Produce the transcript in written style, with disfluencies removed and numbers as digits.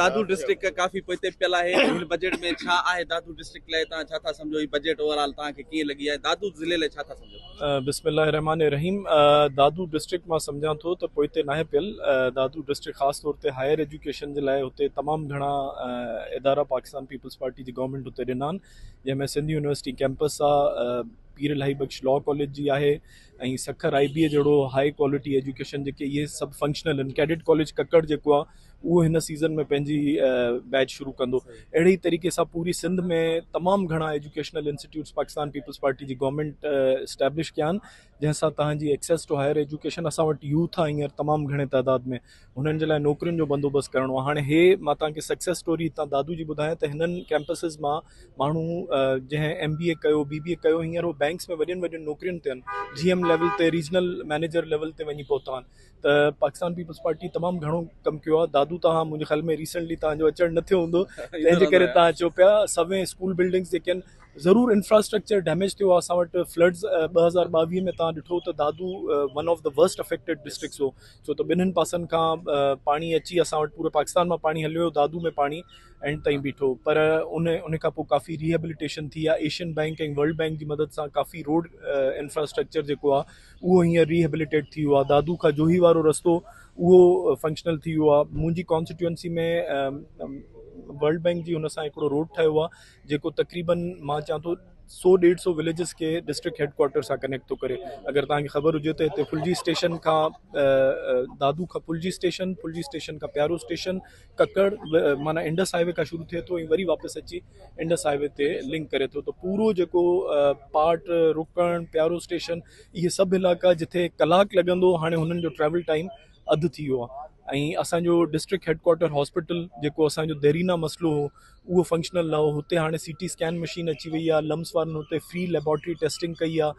दादू district काफ़ी पोइते पियल आहे हिन बजट में छा आहे दादू डिस्ट्रिक्ट लाइ तव्हां छा था सम्झो ही बजट ओवरऑल तव्हांखे कीअं लॻी आहे दादू ज़िले लाइ छा था सम्झो? बिस्मिल्लाहिर्रहमानिर्रहीम। दादू डिस्ट्रिक्ट मां सम्झां थो त पोइते नाहे पियल। दादू डिस्ट्रिक्ट ख़ासि तौर ते हायर एजुकेशन जे लाइ हुते तमामु घणा इदारा पाकिस्तान पीपल्स पार्टी जी गवर्नमेंट हुते ॾिना आहिनि, जंहिंमें सिंध यूनिवर्सिटी कैंपस आहे, पीर इलाही बख्श लॉ कॉलेज जी आहे, ऐं सखर IBA जहिड़ो हाई क्वालिटी एजुकेशन जेके इहे सभु फंक्शनल आहिनि। कैडेट कॉलेज ककड़ जेको आहे उहो हिन सीज़न में पंहिंजी बैच शुरू कंदो। अहिड़ी तरीक़े सां पूरी सिंध में तमामु घणा एजुकेशनल इंस्टीट्यूट्स पाकिस्तान पीपल्स पार्टी जी गवर्नमेंट इस्टेब्लिश कया आहिनि, जंहिंसां तव्हांजी एक्सेस टू हायर एजुकेशन, असां वटि यूथ आहे हींअर तमामु घणे तइदाद में, हुननि जे लाइ नौकरियुनि जो बंदोबस्तु करिणो आहे। हाणे हे मां तव्हांखे सक्सेस स्टोरी हितां दादू जी ॿुधायां त हिननि कैंपसिस मां माण्हू जंहिं MBA कयो, BBA कयो, हींअर उहो बैंक्स में वॾियुनि वॾियुनि नौकरियुनि ते आहिनि, GM लेवल ते, रीजनल मैनेजर लेवल ते वञी पहुता आहिनि। त पाकिस्तान पीपल्स पार्टी तमामु घणो कमु कयो आहे। दादू तव्हां मुंहिंजे ख़्याल में रिसेंटली तव्हांजो अचणु न थियो हूंदो, तंहिंजे करे तव्हां चओ पिया सभई स्कूल बिल्डिंग्स जेके आहिनि ज़रूरु इंफ्रास्ट्रक्चर डैमेज थियो आहे। असां वटि फ्लड्स 2022 में तव्हां ॾिठो त Dadu one of the worst affected districts हो, छो त ॿिन्हिनि पासनि खां पाणी अची असां वटि पूरे पाकिस्तान मां पाणी हलियो, दादू में पाणी एंड ताईं बीठो, पर उन खां पोइ काफ़ी रिहेबिलिटेशन थी आहे। एशियन बैंक ऐं वर्ल्ड बैंक जी मदद सां काफ़ी रोड इंफ्रास्ट्रक्चर जेको आहे उहो हींअर रिहेबिलिटेट थी वियो आहे। दादू खां जोही वारो रस्तो उहो फंक्शनल थी वियो आहे। मुंहिंजी कॉन्स्टिट्यूंसी में वर्ल्ड बैंक जी हुन सां हिकिड़ो रोड ठहियो आहे जेको तक़रीबन मां चवां थो 100-150 विलेजिस खे डिस्ट्रिक्ट हेडक्वार्टर सां कनेक्ट थो करे। अगरि तव्हांखे ख़बर हुजे त हिते फुलजी स्टेशन खां दादू खां फुलजी स्टेशन खां प्यारो स्टेशन, ककड़ माना इंडस हाईवे खां शुरू थिए थो ऐं वरी वापसि अची इंडस हाईवे ते लिंक करे थो। त पूरो जेको पार्ट रुकण, प्यारो स्टेशन, इहे सभु इलाइक़ा जिथे कलाकु लॻंदो हाणे हुननि जो ट्रैवल टाइम अधु थी वियो आहे। ऐं असांजो डिस्ट्रिक्ट हेडक्वार्टर हॉस्पिटल जेको असांजो देरीना मसइलो हो उहो फंक्शनल न हो, हुते हाणे CT स्कैन मशीन अची वई आहे, लम्स वारनि हुते फ्री लेबॉरेटरी टेस्टिंग कई आहे।